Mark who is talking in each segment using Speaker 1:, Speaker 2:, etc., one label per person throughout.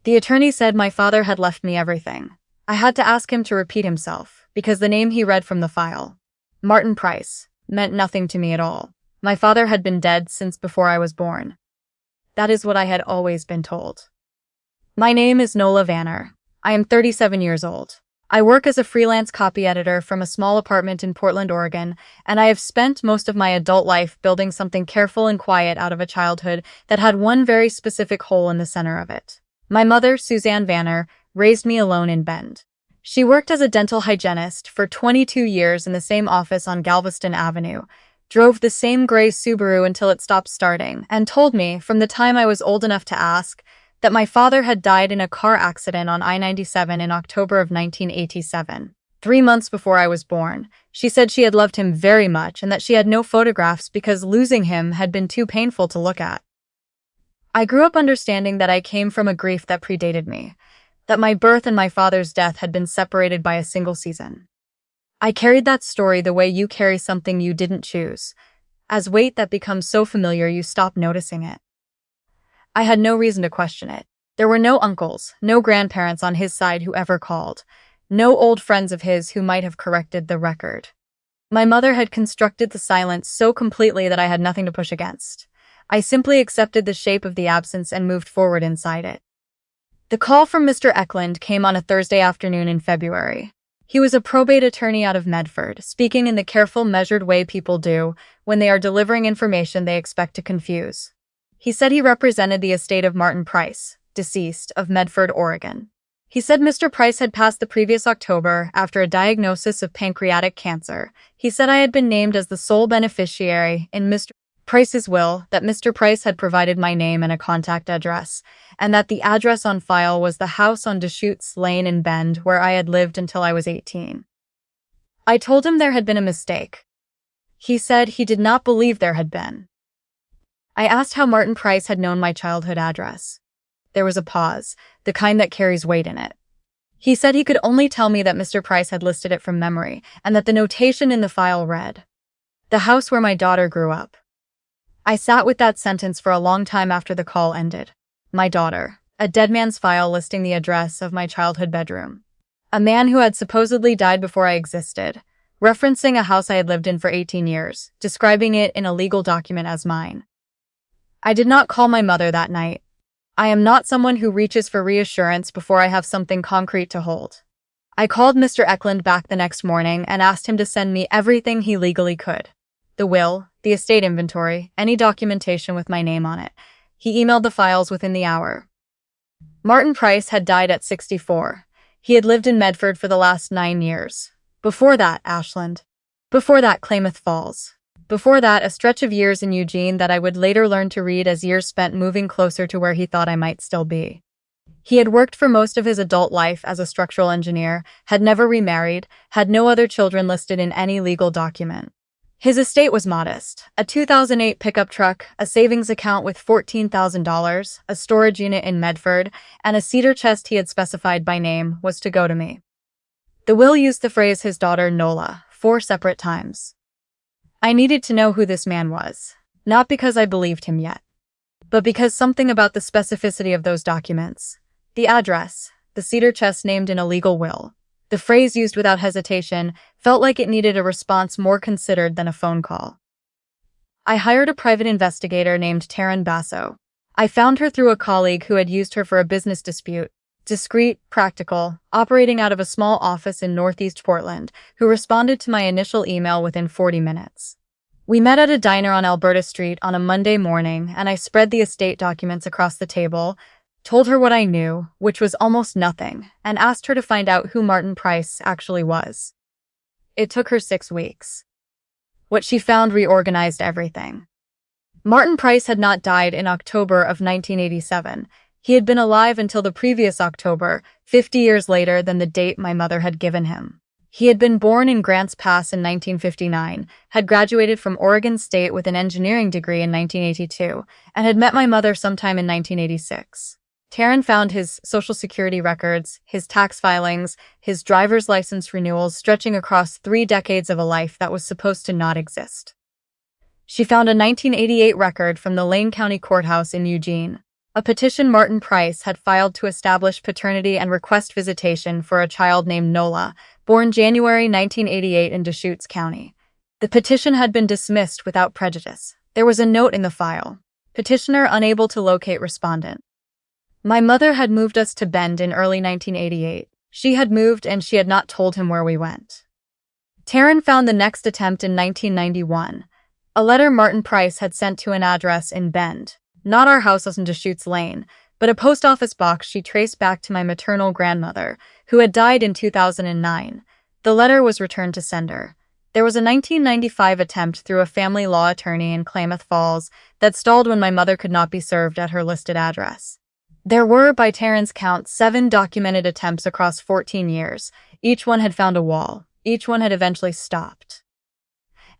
Speaker 1: The attorney said my father had left me everything. I had to ask him to repeat himself, because the name he read from the file, Martin Price, meant nothing to me at all. My father had been dead since before I was born. That is what I had always been told. My name is Nola Vanner. I am 37 years old. I work as a freelance copy editor from a small apartment in Portland, Oregon, and I have spent most of my adult life building something careful and quiet out of a childhood that had one very specific hole in the center of it. My mother, Suzanne Vanner, raised me alone in Bend. She worked as a dental hygienist for 22 years in the same office on Galveston Avenue, drove the same gray Subaru until it stopped starting, and told me, from the time I was old enough to ask, that my father had died in a car accident on I-97 in October of 1987. 3 months before I was born. She said she had loved him very much and that she had no photographs because losing him had been too painful to look at. I grew up understanding that I came from a grief that predated me, that my birth and my father's death had been separated by a single season. I carried that story the way you carry something you didn't choose, as weight that becomes so familiar you stop noticing it. I had no reason to question it. There were no uncles, no grandparents on his side who ever called, no old friends of his who might have corrected the record. My mother had constructed the silence so completely that I had nothing to push against. I simply accepted the shape of the absence and moved forward inside it. The call from Mr. Eklund came on a Thursday afternoon in February. He was a probate attorney out of Medford, speaking in the careful, measured way people do when they are delivering information they expect to confuse. He said he represented the estate of Martin Price, deceased, of Medford, Oregon. He said Mr. Price had passed the previous October after a diagnosis of pancreatic cancer. He said I had been named as the sole beneficiary in Mr. Price's will, that Mr. Price had provided my name and a contact address, and that the address on file was the house on Deschutes Lane in Bend where I had lived until I was 18. I told him there had been a mistake. He said he did not believe there had been. I asked how Martin Price had known my childhood address. There was a pause, the kind that carries weight in it. He said he could only tell me that Mr. Price had listed it from memory, and that the notation in the file read, "The house where my daughter grew up." I sat with that sentence for a long time after the call ended. My daughter, a dead man's file listing the address of my childhood bedroom. A man who had supposedly died before I existed, referencing a house I had lived in for 18 years, describing it in a legal document as mine. I did not call my mother that night. I am not someone who reaches for reassurance before I have something concrete to hold. I called Mr. Eklund back the next morning and asked him to send me everything he legally could. The will, the estate inventory, any documentation with my name on it. He emailed the files within the hour. Martin Price had died at 64. He had lived in Medford for the last 9 years. Before that, Ashland. Before that, Klamath Falls. Before that, a stretch of years in Eugene that I would later learn to read as years spent moving closer to where he thought I might still be. He had worked for most of his adult life as a structural engineer, had never remarried, had no other children listed in any legal document. His estate was modest: a 2008 pickup truck, a savings account with $14,000, a storage unit in Medford, and a cedar chest he had specified by name was to go to me. The will used the phrase his daughter Nola 4 separate times. I needed to know who this man was, not because I believed him yet, but because something about the specificity of those documents, the address, the cedar chest named in a legal will, the phrase used without hesitation, felt like it needed a response more considered than a phone call. I hired a private investigator named Taryn Basso. I found her through a colleague who had used her for a business dispute, discreet, practical, operating out of a small office in Northeast Portland, who responded to my initial email within 40 minutes. We met at a diner on Alberta Street on a Monday morning, and I spread the estate documents across the table, told her what I knew, which was almost nothing, and asked her to find out who Martin Price actually was. It took her 6 weeks. What she found reorganized everything. Martin Price had not died in October of 1987. He had been alive until the previous October, 50 years later than the date my mother had given him. He had been born in Grants Pass in 1959, had graduated from Oregon State with an engineering degree in 1982, and had met my mother sometime in 1986. Taryn found his Social Security records, his tax filings, his driver's license renewals stretching across 3 decades of a life that was supposed to not exist. She found a 1988 record from the Lane County Courthouse in Eugene. A petition Martin Price had filed to establish paternity and request visitation for a child named Nola, born January 1988 in Deschutes County. The petition had been dismissed without prejudice. There was a note in the file. Petitioner unable to locate respondent. My mother had moved us to Bend in early 1988. She had moved and she had not told him where we went. Taryn found the next attempt in 1991. A letter Martin Price had sent to an address in Bend. Not our house on Deschutes Lane, but a post office box she traced back to my maternal grandmother, who had died in 2009. The letter was returned to sender. There was a 1995 attempt through a family law attorney in Klamath Falls that stalled when my mother could not be served at her listed address. There were, by Taryn's count, 7 documented attempts across 14 years. Each one had found a wall. Each one had eventually stopped.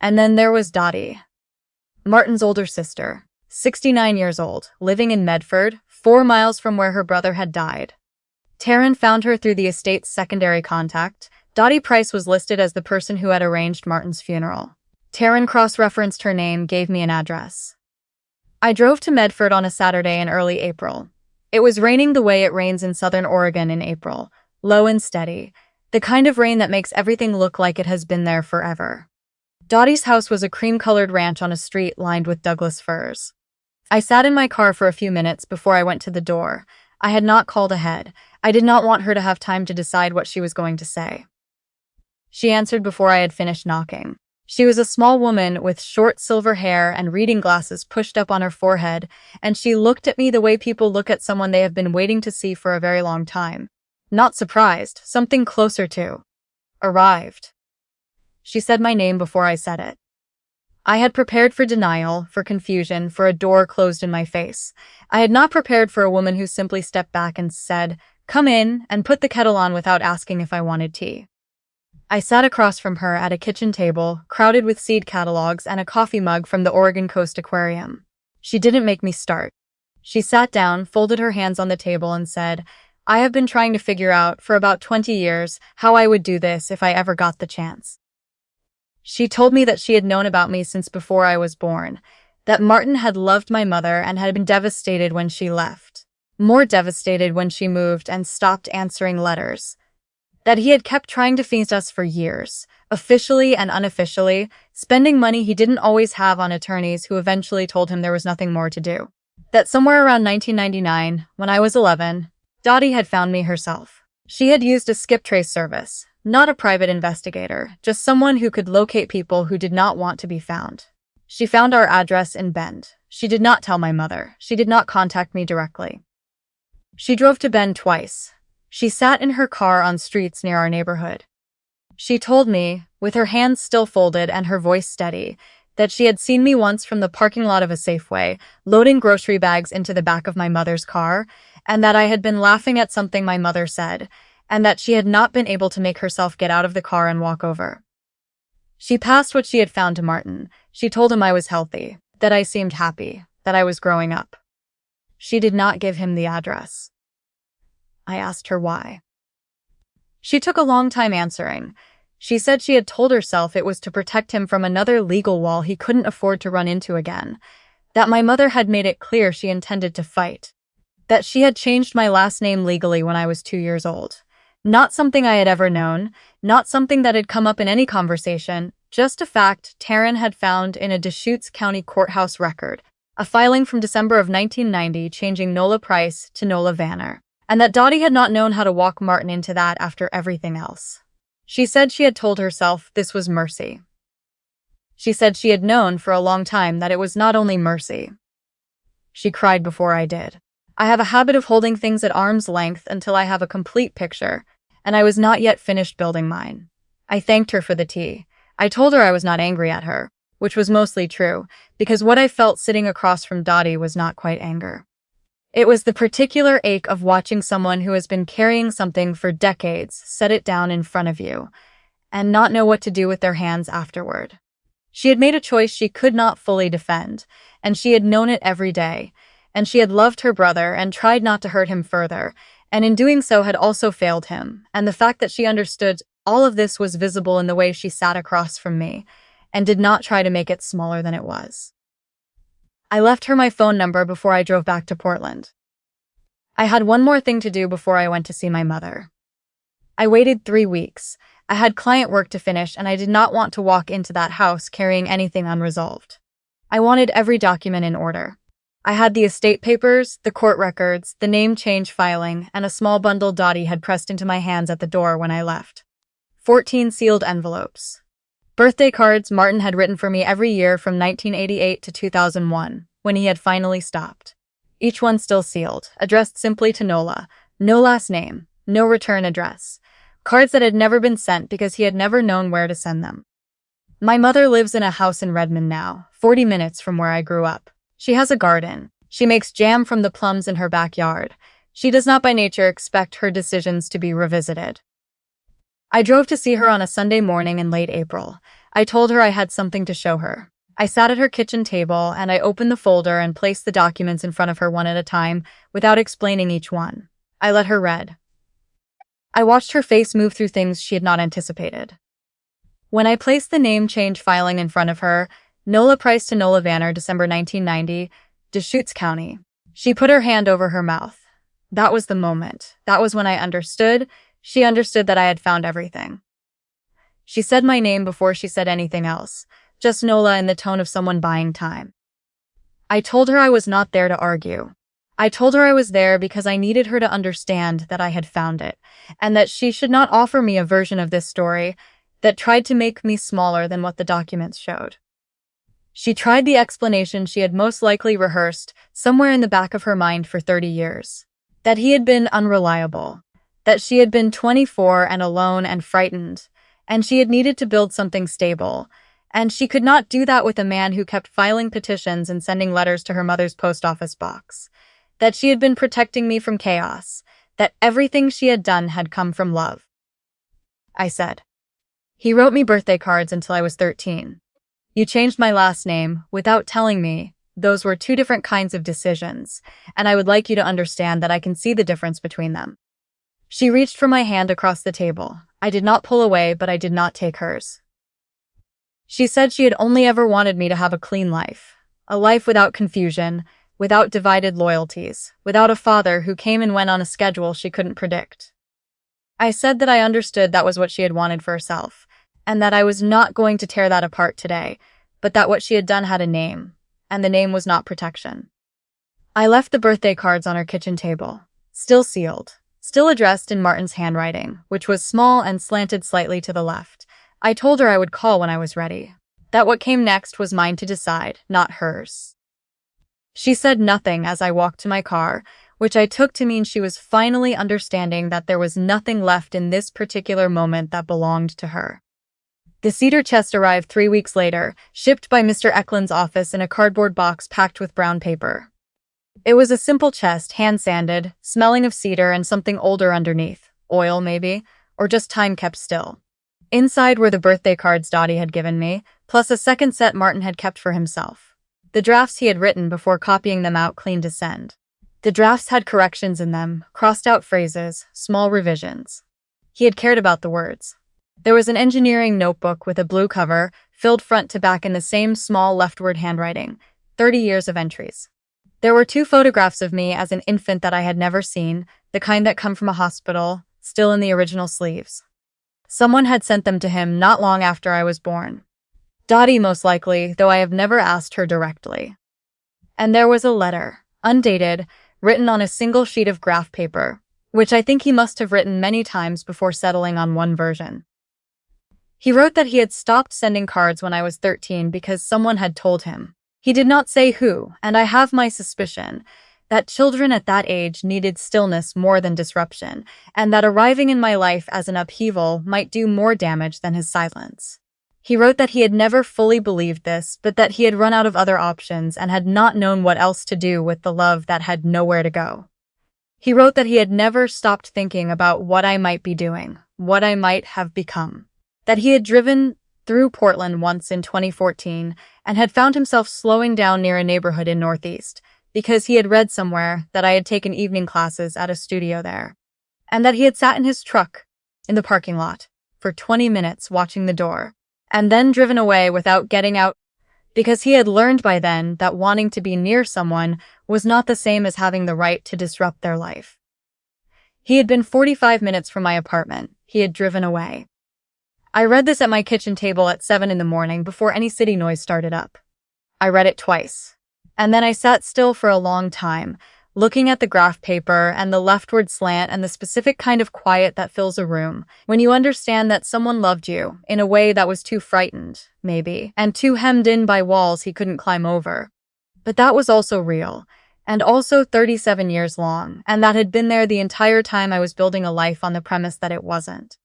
Speaker 1: And then there was Dottie, Martin's older sister, 69 years old, living in Medford, 4 miles from where her brother had died. Taryn found her through the estate's secondary contact. Dottie Price was listed as the person who had arranged Martin's funeral. Taryn cross-referenced her name, gave me an address. I drove to Medford on a Saturday in early April. It was raining the way it rains in southern Oregon in April, low and steady, the kind of rain that makes everything look like it has been there forever. Dottie's house was a cream-colored ranch on a street lined with Douglas firs. I sat in my car for a few minutes before I went to the door. I had not called ahead. I did not want her to have time to decide what she was going to say. She answered before I had finished knocking. She was a small woman with short silver hair and reading glasses pushed up on her forehead, and she looked at me the way people look at someone they have been waiting to see for a very long time. Not surprised, something closer to arrived. She said my name before I said it. I had prepared for denial, for confusion, for a door closed in my face. I had not prepared for a woman who simply stepped back and said, "Come in," and put the kettle on without asking if I wanted tea. I sat across from her at a kitchen table, crowded with seed catalogs and a coffee mug from the Oregon Coast Aquarium. She didn't make me start. She sat down, folded her hands on the table, and said, "I have been trying to figure out, for about 20 years, how I would do this if I ever got the chance." She told me that she had known about me since before I was born, that Martin had loved my mother and had been devastated when she left, more devastated when she moved and stopped answering letters, that he had kept trying to feast us for years, officially and unofficially, spending money he didn't always have on attorneys who eventually told him there was nothing more to do, that somewhere around 1999, when I was 11, Dottie had found me herself. She had used a skip trace service. Not a private investigator, just someone who could locate people who did not want to be found. She found our address in Bend. She did not tell my mother. She did not contact me directly. She drove to Bend twice. She sat in her car on streets near our neighborhood. She told me, with her hands still folded and her voice steady, that she had seen me once from the parking lot of a Safeway, loading grocery bags into the back of my mother's car, and that I had been laughing at something my mother said, and that she had not been able to make herself get out of the car and walk over. She passed what she had found to Martin. She told him I was healthy, that I seemed happy, that I was growing up. She did not give him the address. I asked her why. She took a long time answering. She said she had told herself it was to protect him from another legal wall he couldn't afford to run into again, that my mother had made it clear she intended to fight, that she had changed my last name legally when I was 2 years old. Not something I had ever known, not something that had come up in any conversation, just a fact Taryn had found in a Deschutes County courthouse record, a filing from December of 1990 changing Nola Price to Nola Vanner, and that Dottie had not known how to walk Martin into that after everything else. She said she had told herself this was mercy. She said she had known for a long time that it was not only mercy. She cried before I did. I have a habit of holding things at arm's length until I have a complete picture, and I was not yet finished building mine. I thanked her for the tea. I told her I was not angry at her, which was mostly true, because what I felt sitting across from Dottie was not quite anger. It was the particular ache of watching someone who has been carrying something for decades set it down in front of you, and not know what to do with their hands afterward. She had made a choice she could not fully defend, and she had known it every day, and she had loved her brother and tried not to hurt him further, and in doing so had also failed him, and the fact that she understood all of this was visible in the way she sat across from me, and did not try to make it smaller than it was. I left her my phone number before I drove back to Portland. I had one more thing to do before I went to see my mother. I waited 3 weeks. I had client work to finish, and I did not want to walk into that house carrying anything unresolved. I wanted every document in order. I had the estate papers, the court records, the name change filing, and a small bundle Dottie had pressed into my hands at the door when I left. 14 sealed envelopes. Birthday cards Martin had written for me every year from 1988 to 2001, when he had finally stopped. Each one still sealed, addressed simply to Nola. No last name, no return address. Cards that had never been sent because he had never known where to send them. My mother lives in a house in Redmond now, 40 minutes from where I grew up. She has a garden. She makes jam from the plums in her backyard. She does not by nature expect her decisions to be revisited. I drove to see her on a Sunday morning in late April. I told her I had something to show her. I sat at her kitchen table and I opened the folder and placed the documents in front of her one at a time without explaining each one. I let her read. I watched her face move through things she had not anticipated. When I placed the name change filing in front of her, Nola Price to Nola Vanner, December 1990, Deschutes County. She put her hand over her mouth. That was the moment. That was when I understood. She understood that I had found everything. She said my name before she said anything else, just Nola in the tone of someone buying time. I told her I was not there to argue. I told her I was there because I needed her to understand that I had found it, and that she should not offer me a version of this story that tried to make me smaller than what the documents showed. She tried the explanation she had most likely rehearsed somewhere in the back of her mind for 30 years. That he had been unreliable. That she had been 24 and alone and frightened, and she had needed to build something stable, and she could not do that with a man who kept filing petitions and sending letters to her mother's post office box. That she had been protecting me from chaos. That everything she had done had come from love. I said. He wrote me birthday cards until I was 13. You changed my last name without telling me. Those were two different kinds of decisions, and I would like you to understand that I can see the difference between them. She reached for my hand across the table. I did not pull away, but I did not take hers. She said she had only ever wanted me to have a clean life. A life without confusion, without divided loyalties, without a father who came and went on a schedule she couldn't predict. I said that I understood that was what she had wanted for herself, and that I was not going to tear that apart today, but that what she had done had a name, and the name was not protection. I left the birthday cards on her kitchen table, still sealed, still addressed in Martin's handwriting, which was small and slanted slightly to the left. I told her I would call when I was ready, that what came next was mine to decide, not hers. She said nothing as I walked to my car, which I took to mean she was finally understanding that there was nothing left in this particular moment that belonged to her. The cedar chest arrived 3 weeks later, shipped by Mr. Eklund's office in a cardboard box packed with brown paper. It was a simple chest, hand-sanded, smelling of cedar and something older underneath. Oil, maybe, or just time kept still. Inside were the birthday cards Dottie had given me, plus a second set Martin had kept for himself. The drafts he had written before copying them out clean to send. The drafts had corrections in them, crossed-out phrases, small revisions. He had cared about the words. There was an engineering notebook with a blue cover, filled front to back in the same small leftward handwriting, 30 years of entries. There were 2 photographs of me as an infant that I had never seen, the kind that come from a hospital, still in the original sleeves. Someone had sent them to him not long after I was born. Dottie most likely, though I have never asked her directly. And there was a letter, undated, written on a single sheet of graph paper, which I think he must have written many times before settling on one version. He wrote that he had stopped sending cards when I was 13 because someone had told him. He did not say who, and I have my suspicion that children at that age needed stillness more than disruption, and that arriving in my life as an upheaval might do more damage than his silence. He wrote that he had never fully believed this, but that he had run out of other options and had not known what else to do with the love that had nowhere to go. He wrote that he had never stopped thinking about what I might be doing, what I might have become. That he had driven through Portland once in 2014 and had found himself slowing down near a neighborhood in Northeast because he had read somewhere that I had taken evening classes at a studio there, and that he had sat in his truck in the parking lot for 20 minutes watching the door, and then driven away without getting out because he had learned by then that wanting to be near someone was not the same as having the right to disrupt their life. He had been 45 minutes from my apartment. He had driven away. I read this at my kitchen table at 7 in the morning before any city noise started up. I read it twice. And then I sat still for a long time, looking at the graph paper and the leftward slant and the specific kind of quiet that fills a room when you understand that someone loved you in a way that was too frightened, maybe, and too hemmed in by walls he couldn't climb over. But that was also real, and also 37 years long, and that had been there the entire time I was building a life on the premise that it wasn't.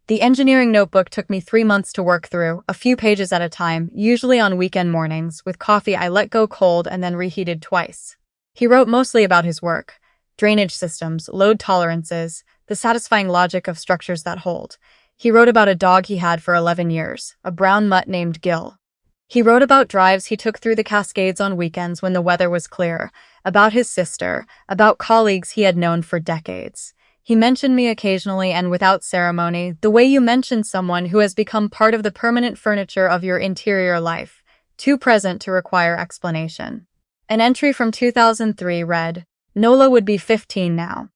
Speaker 1: The engineering notebook took me 3 months to work through, a few pages at a time, usually on weekend mornings, with coffee I let go cold and then reheated twice. He wrote mostly about his work, drainage systems, load tolerances, the satisfying logic of structures that hold. He wrote about a dog he had for 11 years, a brown mutt named Gil. He wrote about drives he took through the Cascades on weekends when the weather was clear, about his sister, about colleagues he had known for decades. He mentioned me occasionally and without ceremony, the way you mention someone who has become part of the permanent furniture of your interior life, too present to require explanation. An entry from 2003 read, "Nola would be 15 now.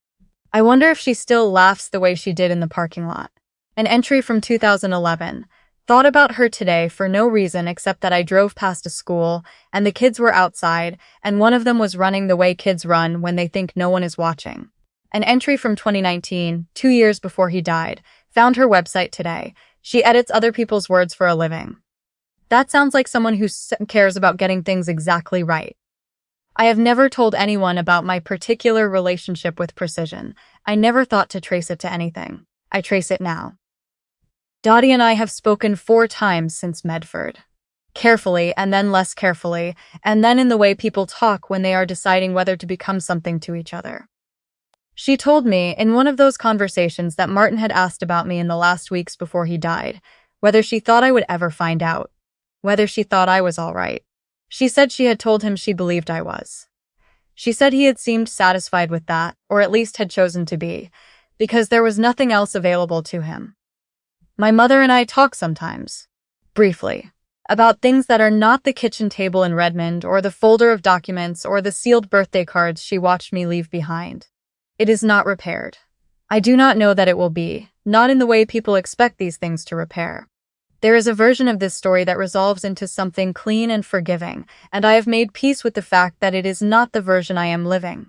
Speaker 1: I wonder if she still laughs the way she did in the parking lot." An entry from 2011, "Thought about her today for no reason except that I drove past a school, and the kids were outside, and one of them was running the way kids run when they think no one is watching." An entry from 2019, 2 years before he died, "Found her website today. She edits other people's words for a living." That sounds like someone who cares about getting things exactly right. I have never told anyone about my particular relationship with precision. I never thought to trace it to anything. I trace it now. Dottie and I have spoken 4 times since Medford. Carefully, and then less carefully, and then in the way people talk when they are deciding whether to become something to each other. She told me, in one of those conversations, that Martin had asked about me in the last weeks before he died, whether she thought I would ever find out, whether she thought I was all right. She said she had told him she believed I was. She said he had seemed satisfied with that, or at least had chosen to be, because there was nothing else available to him. My mother and I talk sometimes, briefly, about things that are not the kitchen table in Redmond or the folder of documents or the sealed birthday cards she watched me leave behind. It is not repaired. I do not know that it will be, not in the way people expect these things to repair. There is a version of this story that resolves into something clean and forgiving, and I have made peace with the fact that it is not the version I am living.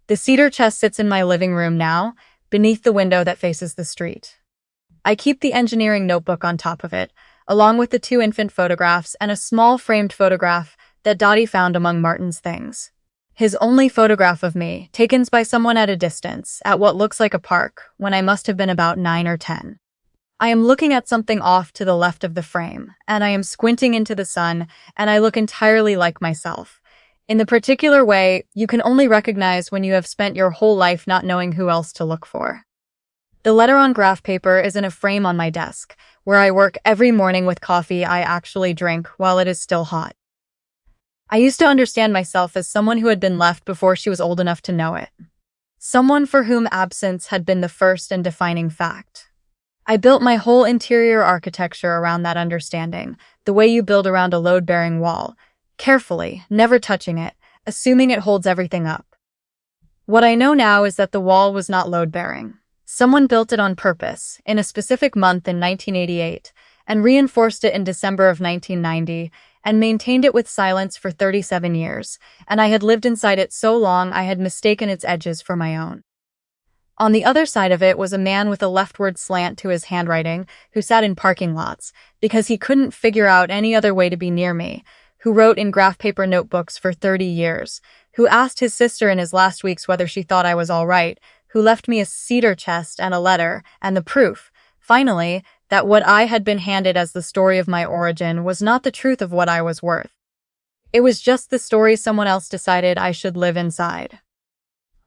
Speaker 1: The cedar chest sits in my living room now, beneath the window that faces the street. I keep the engineering notebook on top of it, along with the 2 infant photographs and a small framed photograph that Dottie found among Martin's things. His only photograph of me, taken by someone at a distance, at what looks like a park, when I must have been about 9 or 10. I am looking at something off to the left of the frame, and I am squinting into the sun, and I look entirely like myself. In the particular way you can only recognize when you have spent your whole life not knowing who else to look for. The letter on graph paper is in a frame on my desk, where I work every morning with coffee I actually drink while it is still hot. I used to understand myself as someone who had been left before she was old enough to know it. Someone for whom absence had been the first and defining fact. I built my whole interior architecture around that understanding, the way you build around a load-bearing wall, carefully, never touching it, assuming it holds everything up. What I know now is that the wall was not load-bearing. Someone built it on purpose, in a specific month in 1988, and reinforced it in December of 1990, and maintained it with silence for 37 years, and I had lived inside it so long I had mistaken its edges for my own. On the other side of it was a man with a leftward slant to his handwriting, who sat in parking lots, because he couldn't figure out any other way to be near me, who wrote in graph paper notebooks for 30 years, who asked his sister in his last weeks whether she thought I was all right, who left me a cedar chest and a letter, and the proof, finally, that what I had been handed as the story of my origin was not the truth of what I was worth. It was just the story someone else decided I should live inside.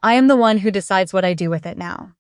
Speaker 1: I am the one who decides what I do with it now.